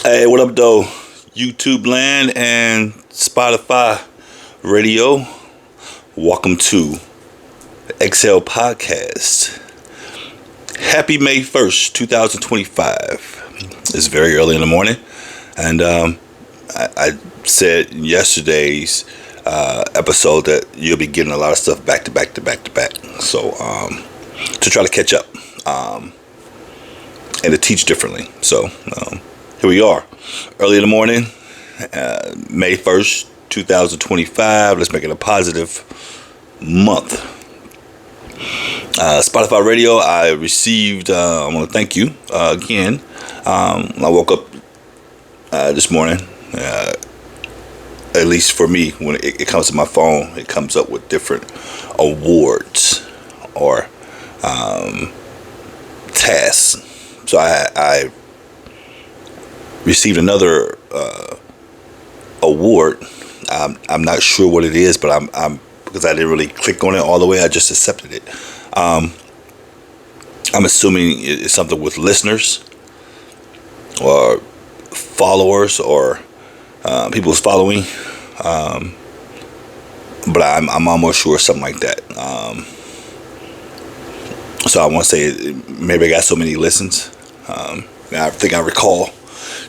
Hey, what up, though? YouTube land and Spotify radio. Welcome to the Exhale Podcast. Happy May 1st, 2025. It's very early in the morning. And I said in yesterday's episode that you'll be getting a lot of stuff back to back to back to back. So, to try to catch up and to teach differently. So, here we are, early in the morning, May 1st, 2025. Let's make it a positive month. Spotify Radio, I received, I want to thank you again. I woke up this morning, at least for me, when it comes to my phone, it comes up with different awards or tasks. So I received another award. I'm not sure what it is, but I'm because I didn't really click on it all the way. I just accepted it. I'm assuming it's something with listeners or followers or people's following. But I'm almost sure something like that. So I want to say maybe I got so many listens. I think I recall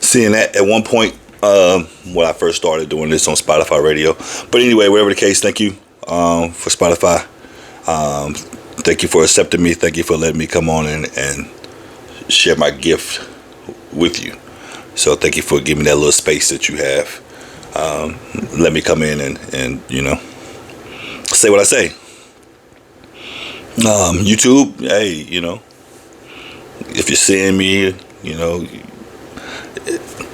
seeing that at one point when I first started doing this on Spotify Radio. But anyway, whatever the case, thank you for Spotify. Thank you for accepting me. Thank you for letting me come on and share my gift with you. So thank you for giving me that little space that you have. Let me come in and say what I say. YouTube, hey, if you're seeing me,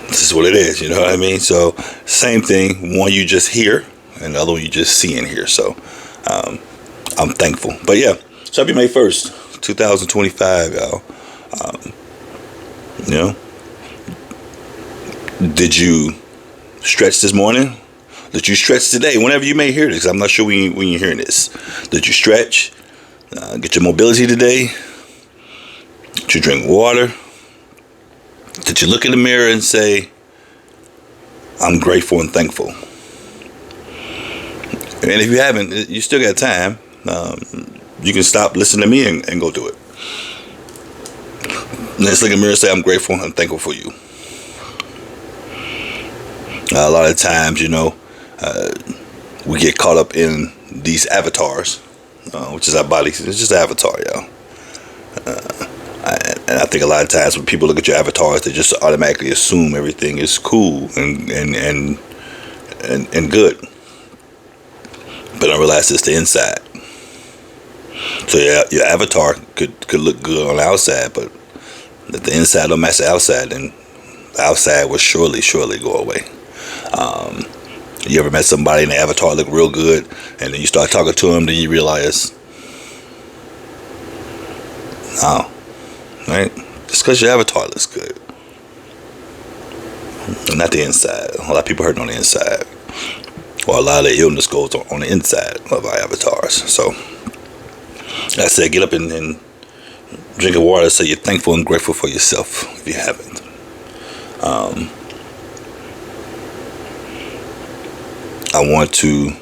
this is what it is, you know what I mean? So, same thing, one you just hear, and the other one you just see in here. So, I'm thankful. But yeah, so happy May 1st, 2025, y'all. Did you stretch this morning? Did you stretch today? Whenever you may hear this, I'm not sure when you're hearing this. Did you stretch? Get your mobility today? Did you drink water? Did you look in the mirror and say, I'm grateful and thankful? And if you haven't, you still got time. You can stop, listen to me, and go do it. Let's look in the mirror and say, I'm grateful and thankful for you. A lot of times, we get caught up in these avatars, which is our bodies. It's just an avatar, y'all. And I think a lot of times when people look at your avatars, they just automatically assume everything is cool and good. But I realize it's the inside. So yeah, your avatar could look good on the outside, but if the inside don't match the outside, then the outside will surely go away. You ever met somebody and the avatar look real good, and then you start talking to them, then you realize, oh, right? Just because your avatar looks good, not the inside. A lot of people hurting on the inside, or a lot of the illness goes on the inside of our avatars. So, like I said, get up and drink water so you're thankful and grateful for yourself if you haven't. I want to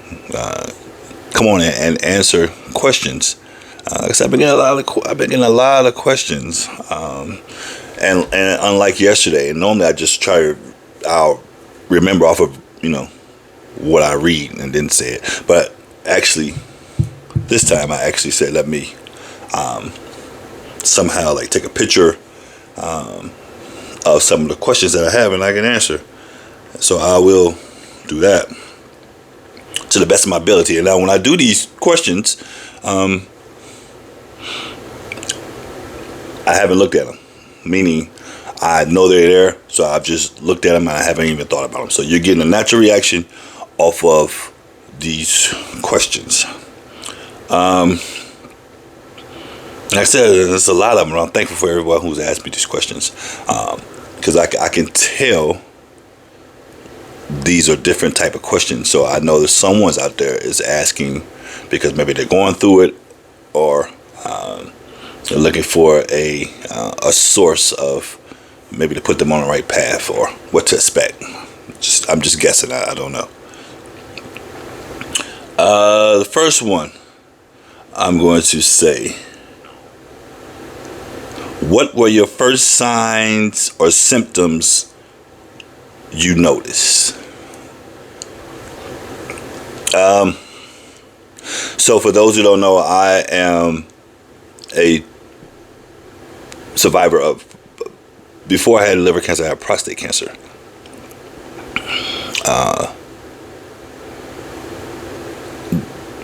come on and answer questions. Like I said, I've been getting a lot of questions, and unlike yesterday, normally I just I'll remember off of what I read and then say it. But actually, this time I actually said, let me somehow take a picture of some of the questions that I have and I can answer. So I will do that to the best of my ability. And now when I do these questions, I haven't looked at them, meaning I know they're there, so I've just looked at them and I haven't even thought about them. So you're getting a natural reaction off of these questions. Like I said, there's a lot of them, and I'm thankful for everyone who's asked me these questions, because I can tell these are different type of questions. So I know that someone's out there is asking because maybe they're going through it, or they're looking for a source of maybe to put them on the right path or what to expect. I'm just guessing. I don't know. The first one, I'm going to say, what were your first signs or symptoms you noticed? So for those who don't know, I am a survivor of, before I had liver cancer, I had prostate cancer.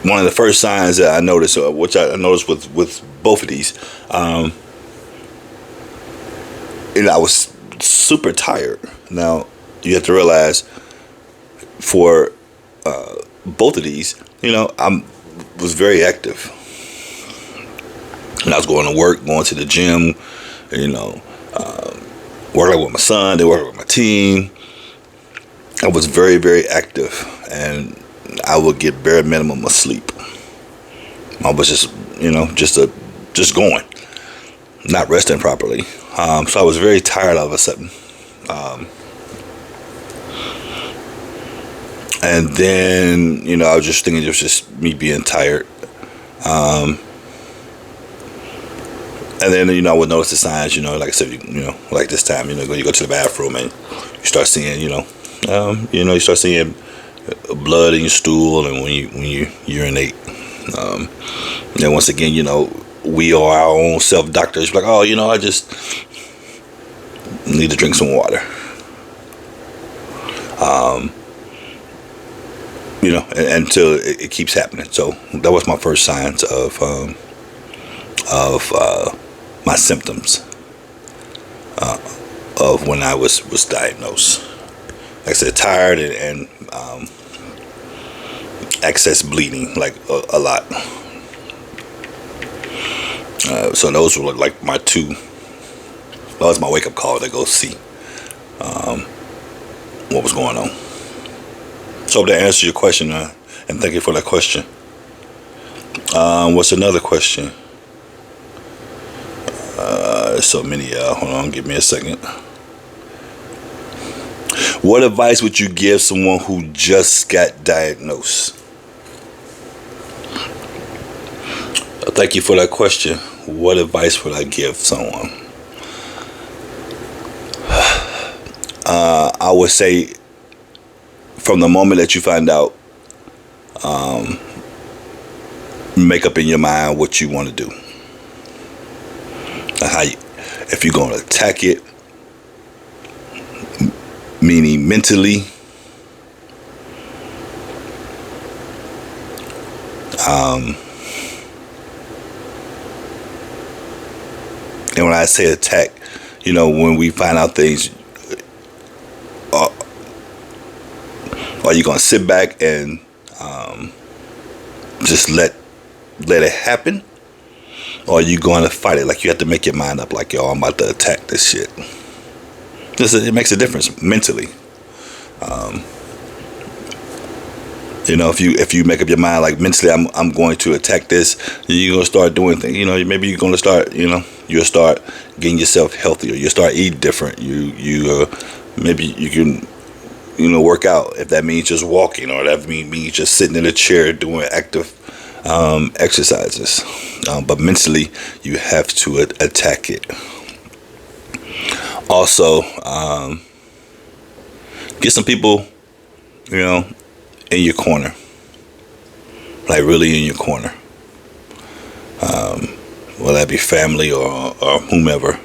One of the first signs that I noticed, which I noticed with both of these, I was super tired. Now, you have to realize, for both of these, I was very active. And I was going to work, going to the gym, working with my son, then working with my team. I was very, very active, and I would get bare minimum of sleep. I was just going, not resting properly. So I was very tired all of a sudden. And then, I was just thinking it was just me being tired. And then, I would notice the signs, like I said, like this time, when you go to the bathroom and you start seeing, you start seeing blood in your stool and when you urinate. And once again, we are our own self-doctors. Like, oh, I just need to drink some water. Until it keeps happening. So that was my first signs of my symptoms of when I was diagnosed. Like I said, tired and excess bleeding, like a lot. So those were like my two. That was my wake-up call to go see what was going on. So hope that answers your question, and thank you for that question. What's another question? There's so many. Hold on, give me a second. What advice would you give someone who just got diagnosed? Thank you for that question. What advice would I give someone? I would say, from the moment that you find out, make up in your mind what you want to do. If you're going to attack it, meaning mentally, and when I say attack, when we find out things, are you going to sit back and just let it happen? Or are you going to fight it? Like, you have to make your mind up, like, yo, I'm about to attack this shit. It makes a difference mentally. If you make up your mind, like, mentally, I'm going to attack this, you're going to start doing things. Maybe you're going to start, you'll start getting yourself healthier. You'll start eating different. Maybe you can, work out, if that means just walking, or that means just sitting in a chair doing active exercises. But mentally, you have to attack it. Also, get some people, in your corner, like really in your corner. Whether that be family or whomever.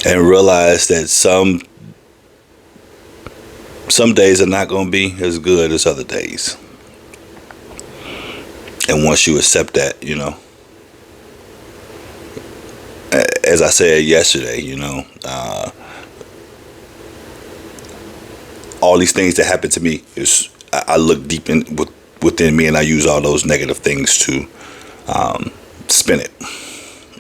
And realize that some days are not going to be as good as other days. And once you accept that, as I said yesterday, all these things that happen to me, I look deep within me, and I use all those negative things to spin it.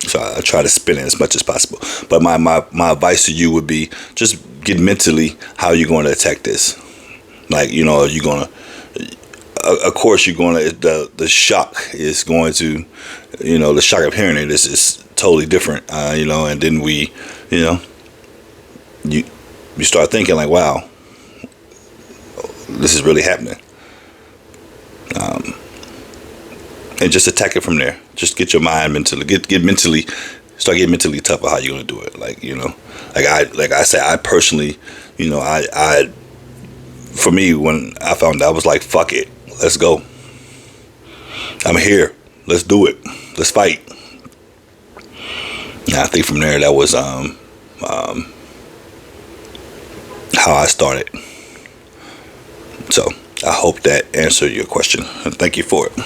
So I try to spin it as much as possible. But my advice to you would be, just get mentally how you're going to attack this. Like, are you going to, of course you're going to, the shock is going to, the shock of hearing it is totally different, and then you know, you start thinking like, wow, this is really happening. And just attack it from there. Just get your mind mentally, get mentally, start getting mentally tough about how you're gonna do it. Like I say, I personally, I for me, when I found out, I was like, fuck it, let's go. I'm here. Let's do it. Let's fight. And I think from there, that was how I started. So I hope that answered your question, and thank you for it.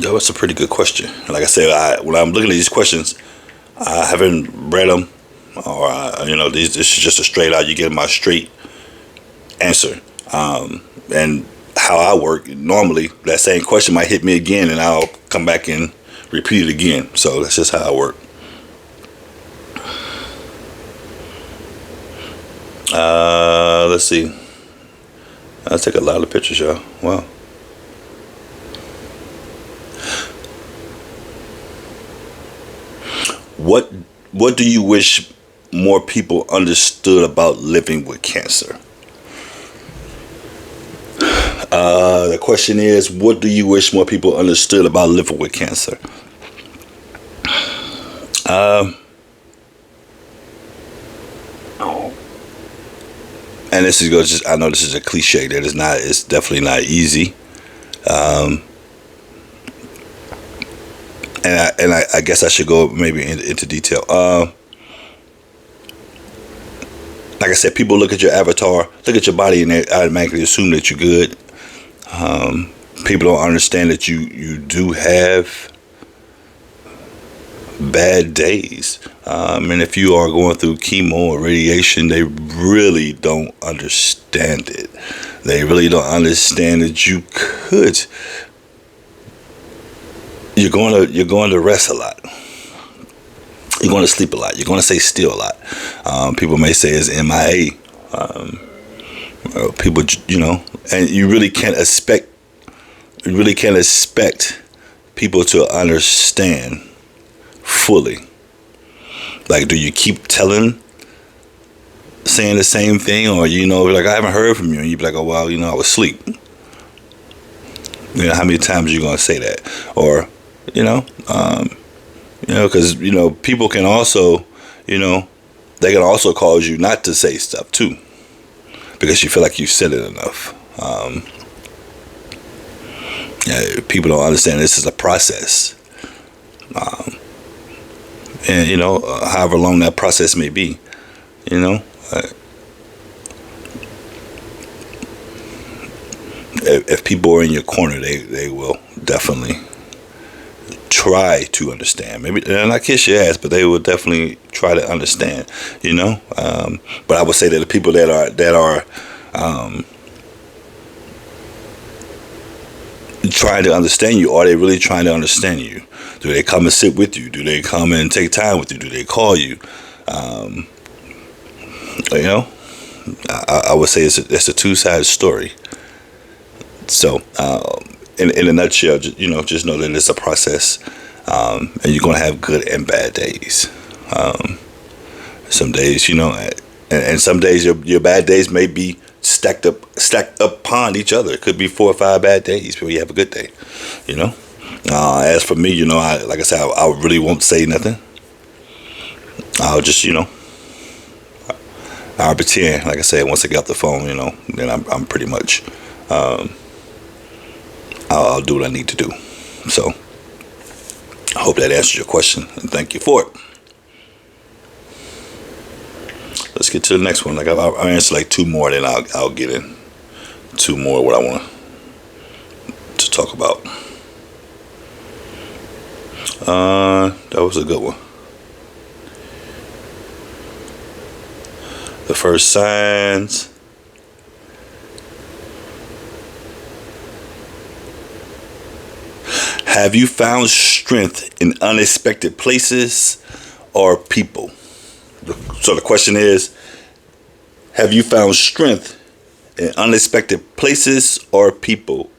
That was a pretty good question. Like I said, when I'm looking at these questions, I haven't read them, or this is just a straight out. You get my straight answer, and how I work. Normally, that same question might hit me again, and I'll come back and repeat it again. So that's just how I work. Let's see. I take a lot of pictures, y'all. Wow. What do you wish more people understood about living with cancer? The question is, what do you wish more people understood about living with cancer? And this is just, I know this is a cliche. That is not. It's definitely not easy. And I guess I should go maybe into detail. Like I said, people look at your avatar, look at your body, and they automatically assume that you're good. People don't understand that you do have bad days. And if you are going through chemo or radiation, they really don't understand it. They really don't understand that you're going to rest a lot. You're going to sleep a lot. You're going to stay still a lot. People may say it's MIA. People, and you really can't expect people to understand fully. Like, do you keep saying the same thing, or like, I haven't heard from you, and you be like, oh well, I was asleep. How many times are you gonna say that? Or because people can also, they can also cause you not to say stuff too, because you feel like you've said it enough. People don't understand this is a process, and however long that process may be, if people are in your corner, they will definitely try to understand. Maybe they'll not kiss your ass, but they will definitely try to understand. But I would say that the people that are trying to understand you, are they really trying to understand you? Do they come and sit with you? Do they come and take time with you? Do they call you? I would say it's a two-sided story. So, in a nutshell, just know that it's a process, and you're gonna have good and bad days. Some days, and some days your bad days may be stacked up upon each other. It could be 4 or 5 bad days before you have a good day. As for me, like I said, I really won't say nothing. I'll just, I'll pretend. Like I said, once I get off the phone, then I'm pretty much. I'll do what I need to do. So I hope that answers your question, and thank you for it. Let's get to the next one. Like I'll answer like 2 more, then I'll get in 2 more what I want to talk about. That was a good one. The first signs. Have you found strength in unexpected places or people? So the question is, have you found strength in unexpected places or people?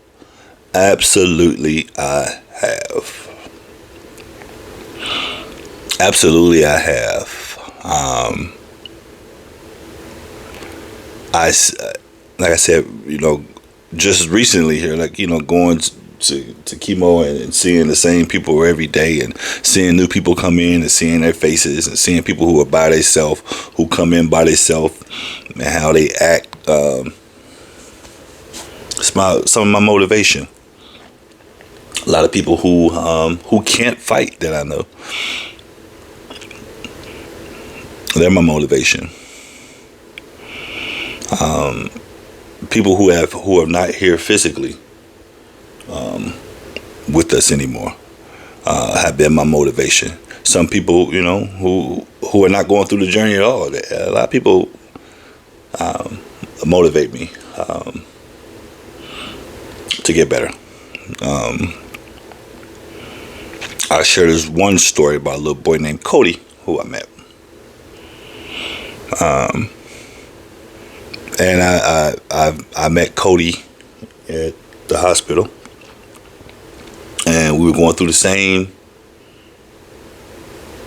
Absolutely, I have. Absolutely, I have. I s- like I said, just recently here, like going to chemo and seeing the same people every day, and seeing new people come in and seeing their faces, and seeing people who are by themselves, who come in by themselves, and how they act. Some of my motivation. A lot of people who can't fight that I know, they're my motivation. People who are not here physically with us anymore have been my motivation. Some people, who are not going through the journey at all. A lot of people motivate me to get better. I share this one story about a little boy named Cody who I met. And I met Cody at the hospital, and we were going through the same.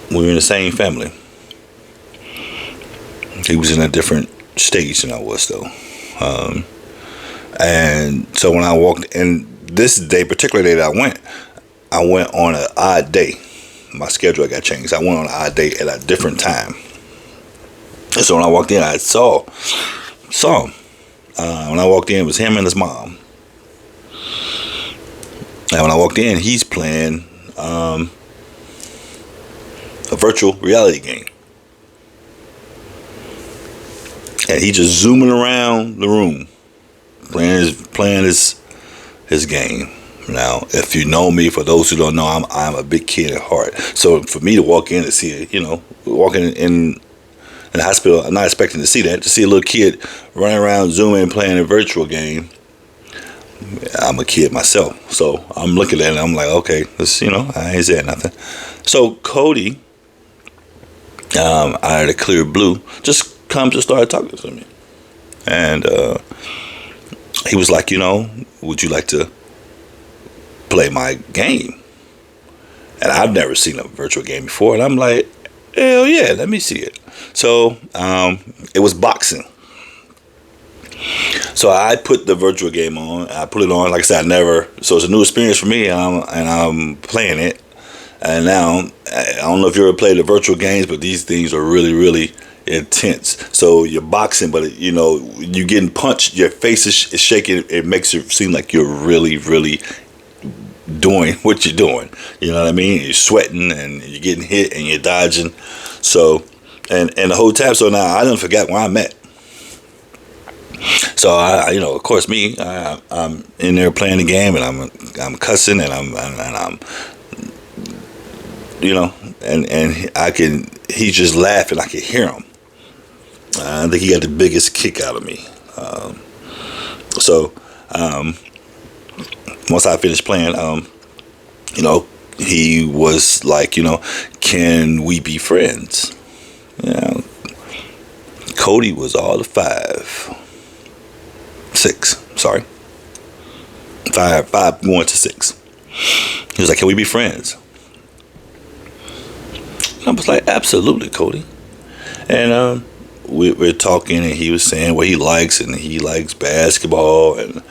We were in the same family. He was in a different stage than I was, though. And so when I walked in this day, particular day that I went on an odd day. My schedule got changed. I went on an odd day at a different time. And so when I walked in, I saw him. When I walked in, it was him and his mom. And when I walked in, he's playing a virtual reality game. And he just zooming around the room, playing his game. Now, if you know me, for those who don't know, I'm a big kid at heart. So for me to walk in and see it, walking in the hospital, I'm not expecting to see that. To see a little kid running around, zooming, and playing a virtual game. I'm a kid myself, so I'm looking at it and I'm like, okay, this, I ain't saying nothing. So Cody, out of the clear blue, just comes and started talking to me. And he was like, would you like to play my game? And I've never seen a virtual game before. And I'm like, hell yeah, let me see it. So it was boxing. So I put the virtual game on. I put it on. Like I said, so it's a new experience for me, and I'm playing it. And now, I don't know if you ever played the virtual games, but these things are really, really intense. So you're boxing, but you're getting punched. Your face is shaking. It makes it seem like you're really, really doing what you're doing. You know what I mean? You're sweating and you're getting hit and you're dodging. So, and the whole time. So now I done forgot where I'm at. So I of course, I'm in there playing the game, and I'm cussing, and I'm and he's just laughing. I can hear him. I think he got the biggest kick out of me. So once I finished playing, he was like, can we be friends? Cody was all the 5 going to 6. He was like, can we be friends? And I was like, absolutely, Cody. And we're talking, and he was saying what he likes, and he likes basketball, and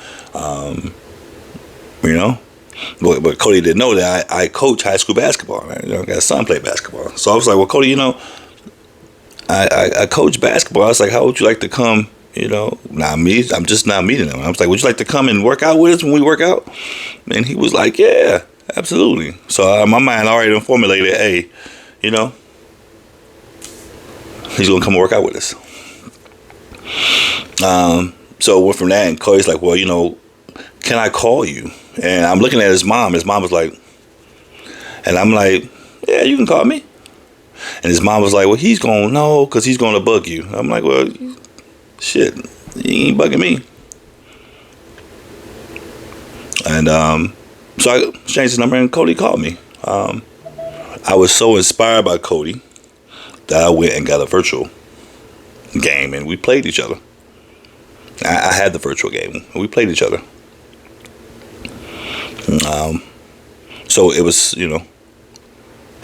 but Cody didn't know that I coach high school basketball. I got a son play basketball. So I was like, well, Cody, I coach basketball. I was like, how would you like to come? I'm just now meeting him. I was like, would you like to come and work out with us when we work out? And he was like, yeah, absolutely. So my mind already formulated, hey, he's going to come and work out with us. So went from that, and Cody's like, well, can I call you? And I'm looking at his mom. His mom was like, and I'm like, yeah, you can call me. And his mom was like, well, he's going to know because he's going to bug you. I'm like, well, shit, he ain't bugging me. And so I changed his number, and Cody called me. I was so inspired by Cody that I went and got a virtual game, and we played each other. I had the virtual game, and we played each other. So it was,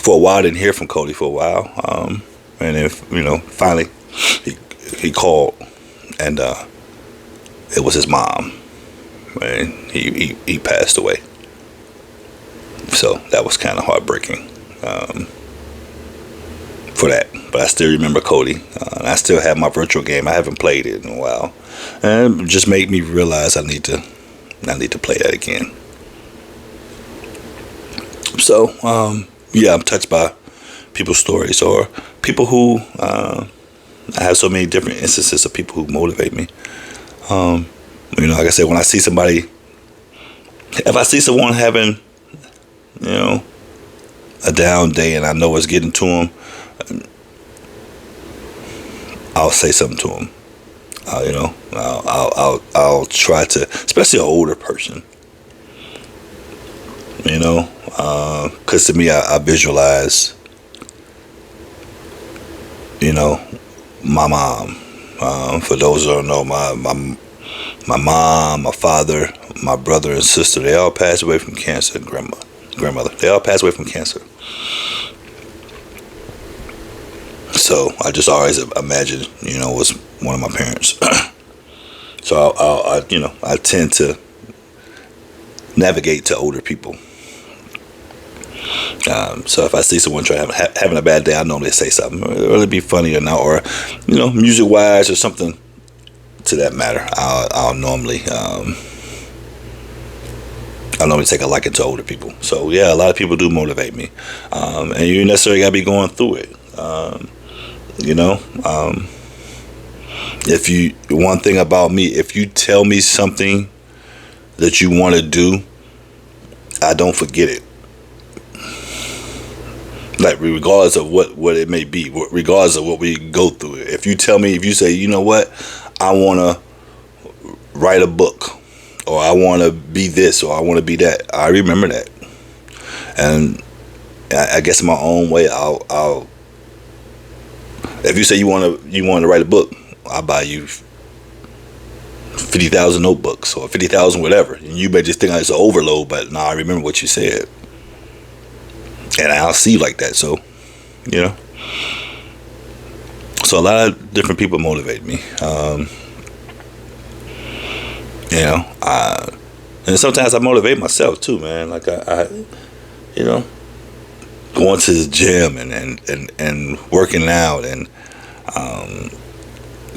for a while. I didn't hear from Cody for a while, and then finally he called, and it was his mom, and he passed away. So that was kind of heartbreaking for that. But I still remember Cody. And I still have my virtual game. I haven't played it in a while, and it just made me realize I need to play that again. So yeah, I'm touched by people's stories, or people who I have so many different instances of people who motivate me. Like I said, when I see somebody, if I see someone having, a down day and I know it's getting to them, I'll say something to them. I'll try to, especially an older person. Because to me, I visualize, my mom. For those who don't know, my mom, my father, my brother and sister, they all passed away from cancer. Grandmother, they all passed away from cancer. So I just always imagine, was one of my parents. So I tend to navigate to older people. So if I see someone having a bad day, I normally say something. It'll be funny or not, or music wise or something to that matter. I'll normally take a liking to older people. So yeah, a lot of people do motivate me, and you necessarily gotta be going through it. One thing about me, if you tell me something that you want to do, I don't forget it. Like, regardless of what it may be, regardless of what we go through. If you say, you know what, I want to write a book, or I want to be this, or I want to be that, I remember that. And I guess in my own way, I'll if you say you want to write a book, I'll buy you 50,000 notebooks or 50,000 whatever. And you may just think it's an overload, but I remember what you said. And I'll see you like that. So, So a lot of different people motivate me. And sometimes I motivate myself too, man. Like I going to the gym and working out and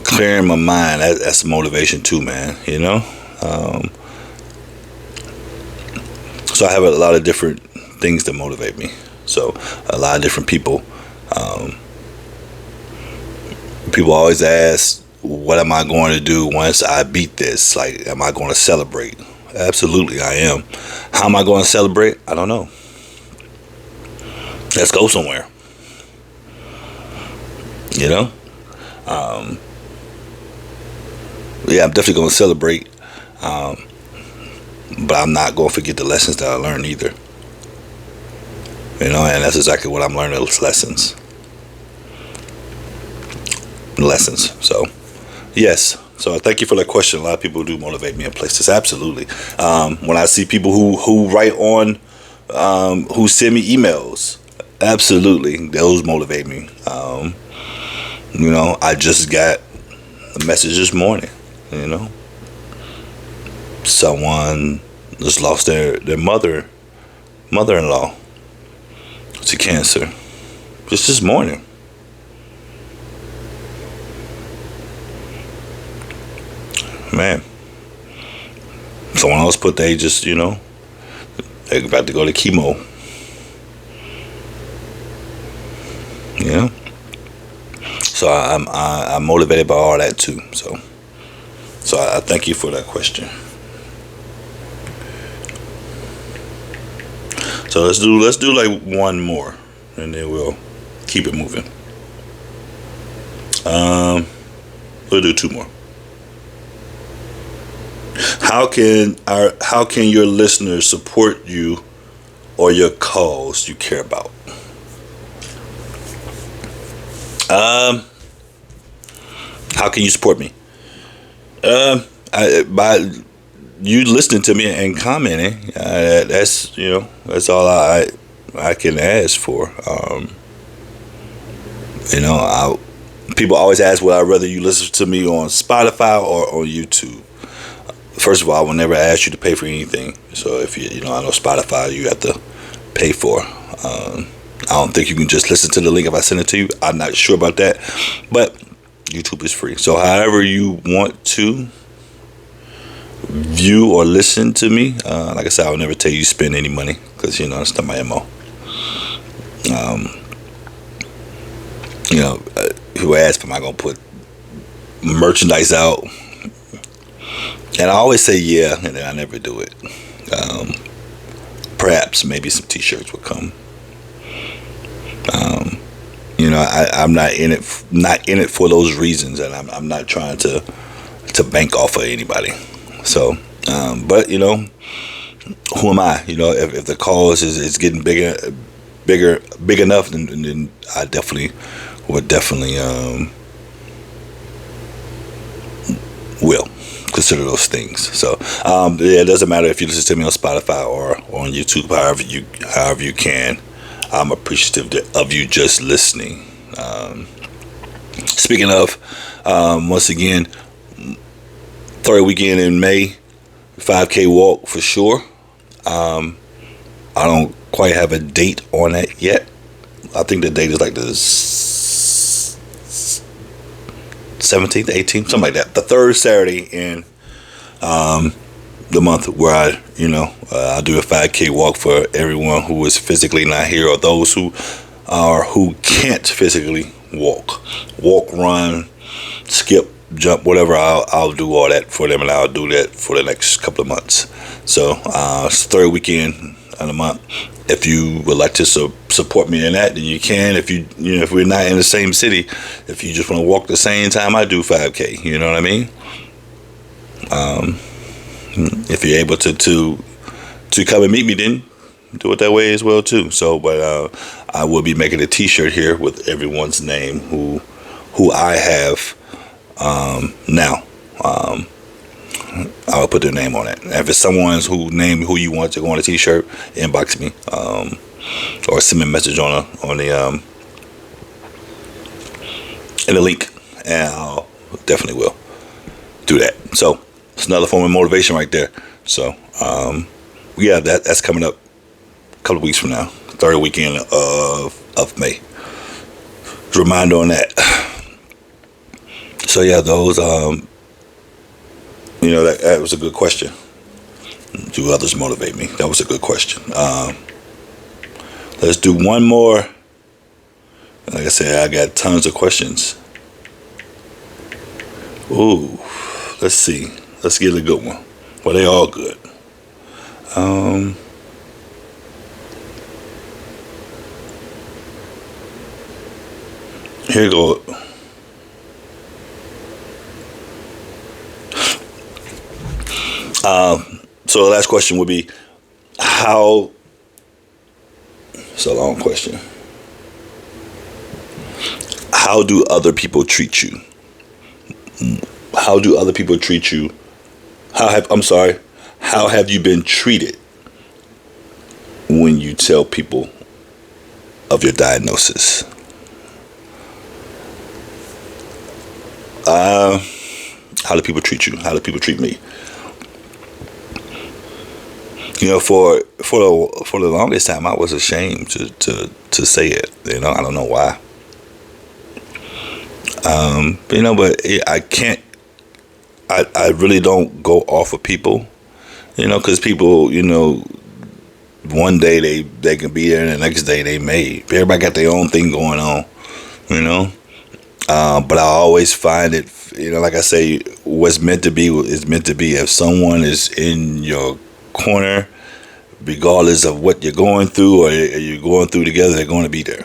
clearing my mind. That's motivation too, man. So I have a lot of different things that motivate me. So a lot of different people. People always ask, what am I going to do once I beat this? Like, am I going to celebrate? Absolutely, I am. How am I going to celebrate? I don't know. Let's go somewhere. Yeah, I'm definitely going to celebrate. But I'm not going to forget the lessons that I learned either. And that's exactly what I'm learning, those lessons. So, yes. So I thank you for that question. A lot of people do motivate me in places. Absolutely. When I see people who write on, who send me emails, absolutely, those motivate me. I just got a message this morning. Someone just lost their mother-in-law to cancer just this morning. Man, someone else put they're about to go to chemo. So I'm motivated by all that too. So I thank you for that question. So let's do like one more, and then we'll keep it moving. We'll do two more. How can your listeners support you or your cause you care about? How can you support me? By you listening to me and commenting. That's all I can ask for. People always ask, would I rather you listen to me on Spotify or on YouTube? First of all, I will never ask you to pay for anything. So if I know Spotify, you have to pay for. I don't think you can just listen to the link if I send it to you. I'm not sure about that, but YouTube is free. So however you want to view or listen to me, like I said, I will never tell you spend any money because it's not my MO. People ask, am I gonna put merchandise out? And I always say yeah, and then I never do it. Perhaps maybe some T-shirts will come. I'm not in it for those reasons, and I'm not trying to bank off of anybody. So, but who am I? If the cause is getting big enough, then I would will consider those things. So it doesn't matter if you listen to me on Spotify or on YouTube, however you can. I'm appreciative of you just listening. Speaking of, once again, third weekend in May, 5K walk for sure. I don't quite have a date on that yet. I think the date is like the 17th, 18th, something like that. The third Saturday in the month where I do a 5K walk for everyone who is physically not here, or those who can't physically walk, run, skip, jump, whatever. I'll do all that for them, and I'll do that for the next couple of months. So it's the third weekend of the month. If you would like to support me in that, then you can. If if we're not in the same city, if you just want to walk the same time I do 5K, you know what I mean? If you're able to come and meet me, then do it that way as well too. So, but I will be making a T-shirt here with everyone's name who I have now. I will put their name on it. If it's someone's who you want to go on a T-shirt, inbox me or send me a message on the in the link, and I'll definitely will do that. So it's another form of motivation right there. So yeah, that's coming up a couple of weeks from now, third weekend of May. Reminder on that. So yeah, those that was a good question. Do others motivate me? That was a good question. Let's do one more. Like I said, I got tons of questions. Ooh, let's see. Let's get a good one. Well, they all good. Here you go. So the last question would be, how? It's a long question. How do other people treat you? How do other people treat you? How have you been treated when you tell people of your diagnosis? How do people treat you? How do people treat me? For the longest time, I was ashamed to say it. I don't know why. But I can't. I really don't go off of people. Because people, one day they can be there, and the next day they may. Everybody got their own thing going on. But I always find it. Like I say, what's meant to be is meant to be. If someone is in your corner, regardless of what you're going through or you're going through together, they're going to be there.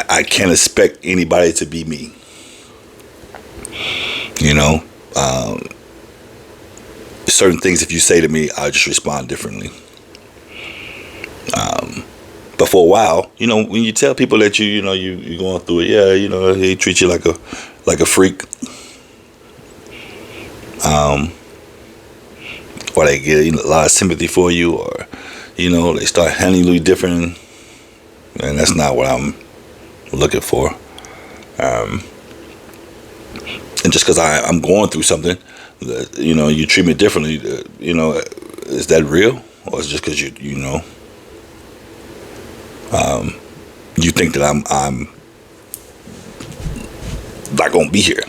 I can't expect anybody to be me. Certain things, if you say to me, I'll just respond differently. But for a while, when you tell people that you're going through it, yeah, they treat you like a freak. or they get a lot of sympathy for you, or they start handling you different, and that's not what I'm looking for. And just because I'm going through something, you treat me differently, is that real, or is it just because you think that I'm not gonna be here?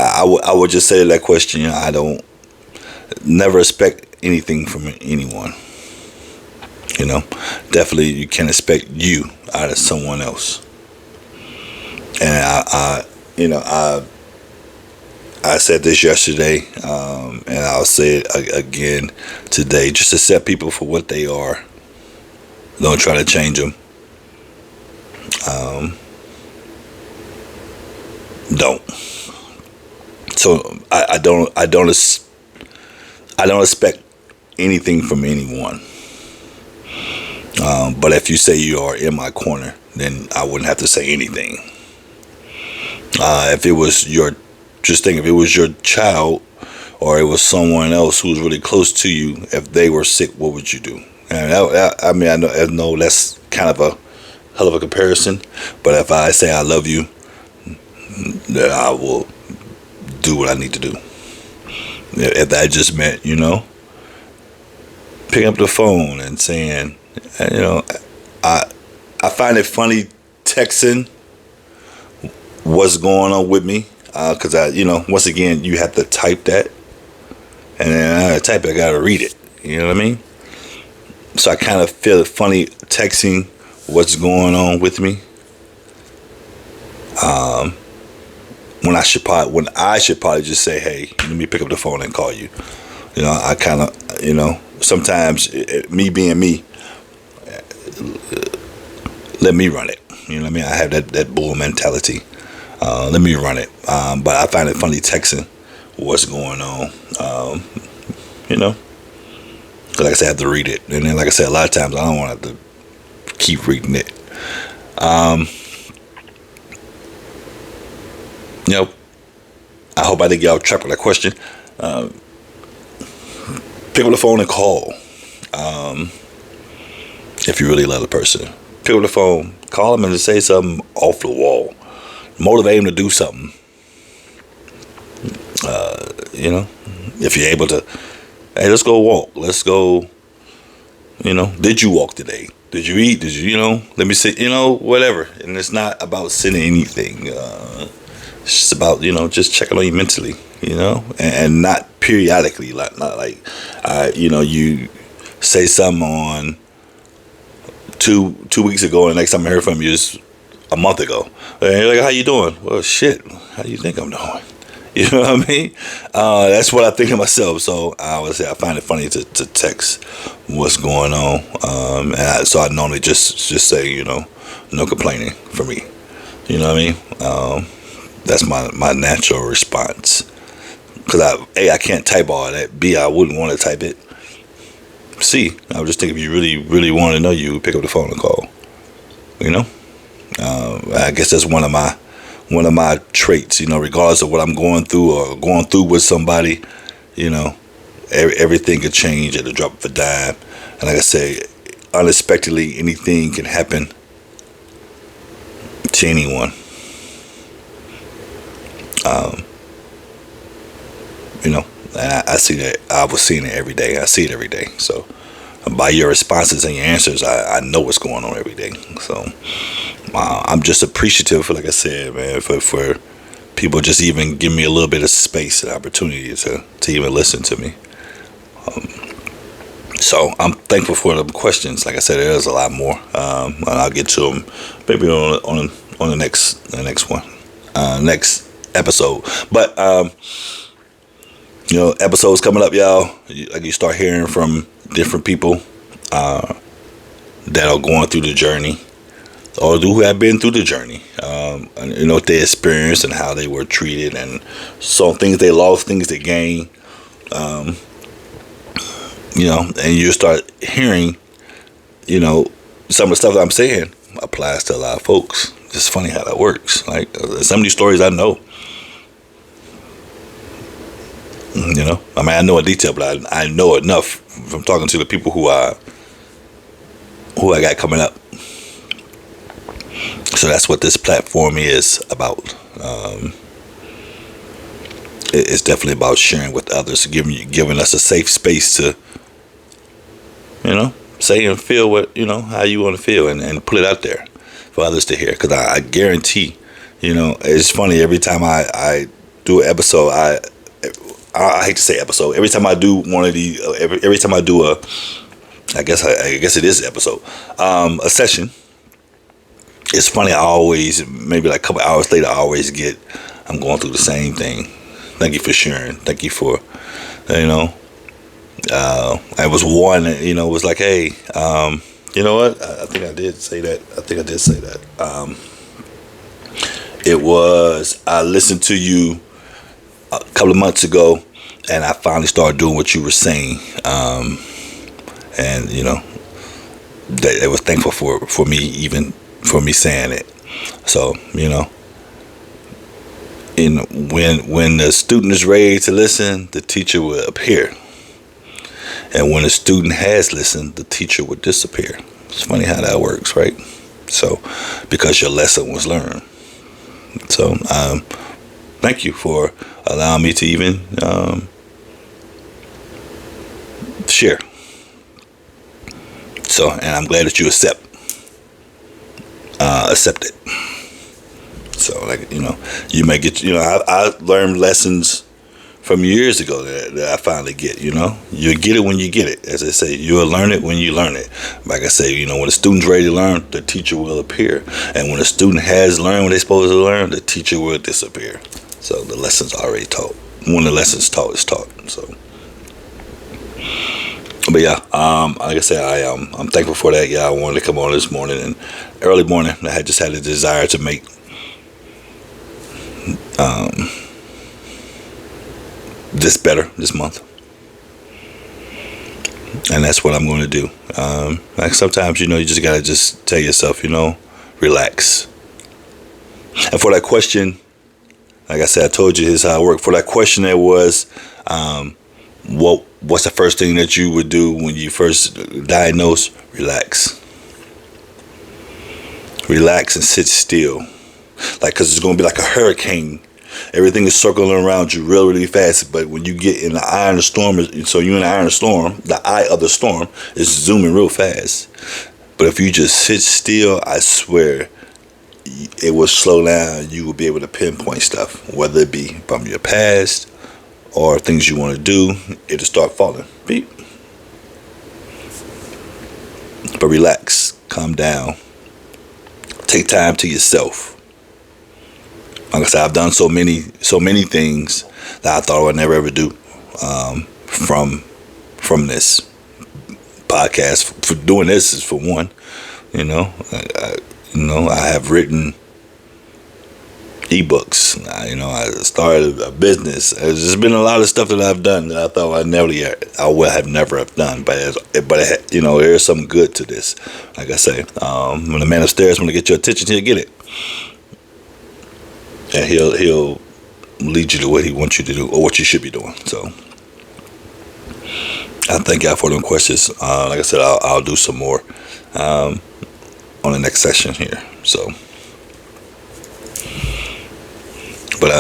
I would just say to that question, I don't never expect anything from anyone. Definitely you can't expect you out of someone else. And I said this yesterday, and I'll say it again today. Just accept people for what they are. Don't try to change them. Don't. So I don't expect anything from anyone. But if you say you are in my corner, then I wouldn't have to say anything. If it was if it was your child, or it was someone else who was really close to you, if they were sick, what would you do? And I know that's kind of a hell of a comparison, but if I say I love you, then I will do what I need to do. If that just meant, picking up the phone and saying, I find it funny texting what's going on with me, because once again, you have to type that, and then I type it, I gotta read it. You know what I mean? So I kind of feel funny texting what's going on with me. When I should probably just say, hey, let me pick up the phone and call you. I kind of, sometimes me being me, let me run it. You know what I mean? I have that bull mentality. Let me run it. But I find it funny texting what's going on. Like I said, I have to read it. And then, like I said, a lot of times I don't want to have to keep reading it. I hope I didn't get off track with that question. Pick up the phone and call. If you really love the person, pick up the phone, call them, and just say something off the wall. Motivate them to do something. If you're able to, hey, let's go walk. Let's go. Did you walk today? Did you eat? Did you, let me see, whatever. And it's not about sending anything. It's just about, just checking on you mentally, and not periodically, not like, you say something on two weeks ago, and the next time I heard from you is a month ago. And you're like, how you doing? Well, shit, how do you think I'm doing? You know what I mean? That's what I think of myself. So I would say I find it funny to text what's going on. So I normally just say, no complaining for me. You know what I mean? That's my natural response. Because I can't type all that. B, I wouldn't want to type it. C, I would just think if you really, really want to know, you pick up the phone and call. I guess that's one of my traits, regardless of what I'm going through or going through with somebody, everything could change at the drop of a dime. And like I say, unexpectedly, anything can happen to anyone. And I see that. I was seeing it every day. I see it every day. So by your responses and your answers, I know what's going on every day. So I'm just appreciative for, like I said, man, for people just even giving me a little bit of space and opportunity to even listen to me. So I'm thankful for the questions. Like I said, there's a lot more. And I'll get to them maybe on the next one, next episode. But episodes coming up, y'all. Like you start hearing from different people that are going through the journey, or who have been through the journey. What they experienced and how they were treated, and some things they lost, things they gained. And you start hearing, some of the stuff that I'm saying applies to a lot of folks. It's funny how that works. Like some of these stories I know. You know, I mean, I know in detail, but I know enough from talking to the people who I got coming up. So that's what this platform is about. It's definitely about sharing with others, giving us a safe space to, say and feel what, how you want to feel, and put it out there for others to hear. Because I guarantee, it's funny, every time I do an episode, I hate to say episode, every time I do one of the, every time I do I guess it is an episode, a session, it's funny, I always, maybe like a couple hours later, I'm going through the same thing. Thank you for sharing. Thank you for, I was one, was like, hey, you know what? I think I did say that. I listened to you a couple of months ago, and I finally started doing what you were saying. And, they were thankful for me, even for me saying it. So, when the student is ready to listen, the teacher will appear. And when a student has listened, the teacher would disappear. It's funny how that works, right? So, because your lesson was learned. So, thank you for allowing me to even share. So, and I'm glad that you accept it. So, like, you may get, I learned lessons from years ago that I finally get. You get it when you get it. As I say, you'll learn it when you learn it. Like I say, when the student's ready to learn, the teacher will appear. And when the student has learned what they're supposed to learn, the teacher will disappear. So the lesson's already taught. When the lesson's taught, it's taught. So, but yeah, like I said, I'm thankful for that. Yeah, I wanted to come on this morning, and early morning, I had just had a desire to make this better this month, and that's what I'm going to do. Like sometimes, you just gotta just tell yourself, relax. And for that question, like I said, I told you here's how I work. For that question, that was, what's the first thing that you would do when you first diagnose? Relax and sit still, like, because it's going to be like a hurricane. Everything is circling around you really, really fast. But when you get in the eye of the storm, so you're in the eye of the storm, the eye of the storm is zooming real fast. But if you just sit still, I swear, it will slow down. You will be able to pinpoint stuff, whether it be from your past or things you want to do. It'll start falling. Beep. But relax, calm down, take time to yourself. Like I said, I've done so many things that I thought I would never ever do from this podcast. For doing this is for one, I have written ebooks. I started a business. There's just been a lot of stuff that I've done that I thought I would have never have done. But there is some good to this. Like I say, when the man upstairs want to get your attention, he'll get it. And he'll lead you to what he wants you to do, or what you should be doing. So I thank God for them questions. Like I said, I'll do some more on the next session here. So, but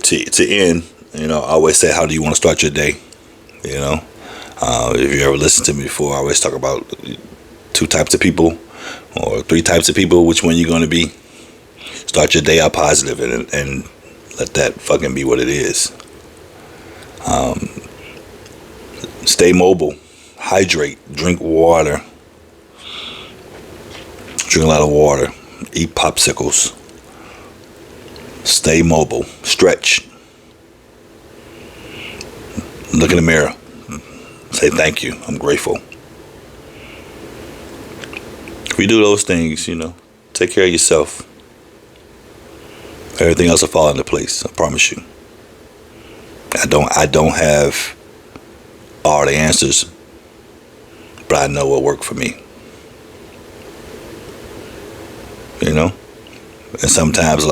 to end, I always say, how do you want to start your day? If you ever listened to me before, I always talk about 2 types of people or 3 types of people. Which one you're going to be? Start your day out positive and let that fucking be what it is. Stay mobile. Hydrate. Drink water. Drink a lot of water. Eat popsicles. Stay mobile. Stretch. Look in the mirror. Say thank you. I'm grateful. If you do those things, take care of yourself. Everything else will fall into place. I promise you. I don't have all the answers, but I know what worked for me. And sometimes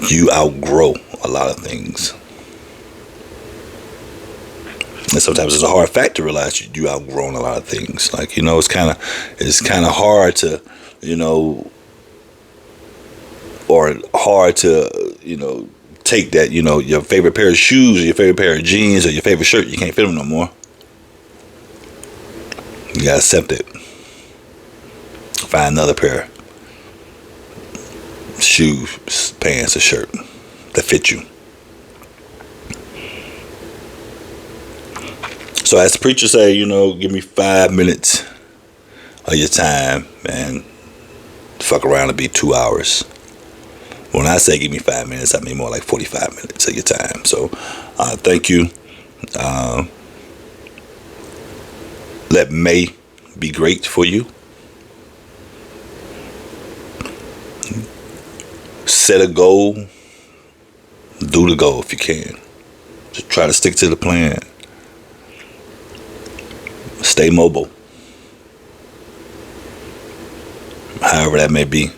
you outgrow a lot of things. And sometimes it's a hard fact to realize you outgrown a lot of things. Like, it's kind of hard to, or hard to, take that, your favorite pair of shoes or your favorite pair of jeans or your favorite shirt, you can't fit them no more. You gotta accept it. Find another pair of shoes, pants, or shirt that fit you. So as the preacher say, give me 5 minutes of your time, and fuck around and be 2 hours. When I say give me 5 minutes, I mean more like 45 minutes of your time. So thank you. Let May be great for you. Set a goal. Do the goal if you can. Just try to stick to the plan. Stay mobile. However that may be.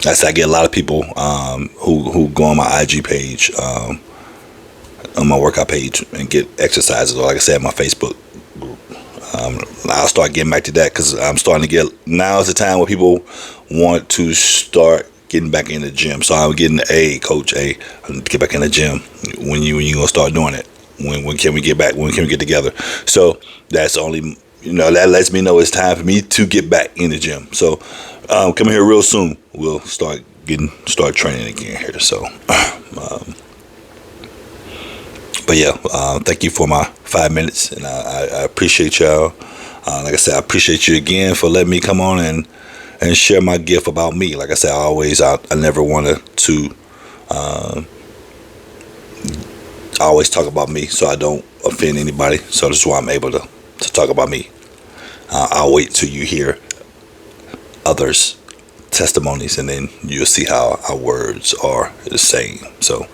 I get a lot of people who go on my IG page, on my workout page, and get exercises, or like I said, my Facebook group. I'll start getting back to that because I'm starting to get. Now is the time where people want to start getting back in the gym. So I'm getting Coach A, get back in the gym. When you gonna start doing it? When can we get back? When can we get together? So that's only. That lets me know it's time for me to get back in the gym. So come here real soon. We'll start training again here. So, but yeah, thank you for my 5 minutes, and I appreciate y'all. Like I said, I appreciate you again for letting me come on and share my gift about me. Like I said, I never wanted to. I always talk about me, so I don't offend anybody. So that's why I'm able to talk about me. I'll wait till you hear others' testimonies, and then you'll see how our words are the same. So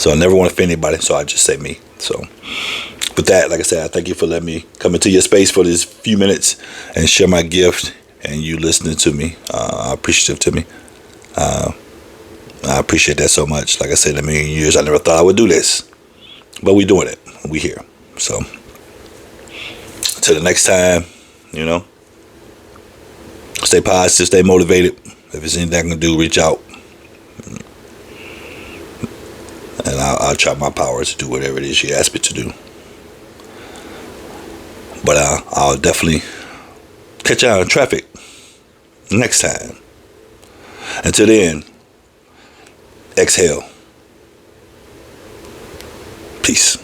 I never want to offend anybody, so I just say me. So with that, like I said, I thank you for letting me come into your space for this few minutes and share my gift, and you listening to me, appreciative to me. I appreciate that so much. Like I said, in a million years, I never thought I would do this, but we're doing it. We here. So until the next time, stay positive, stay motivated. If there's anything I can do, reach out, and I'll try my powers to do whatever it is you ask me to do. But I'll definitely catch you out in traffic next time. Until then, exhale. Peace.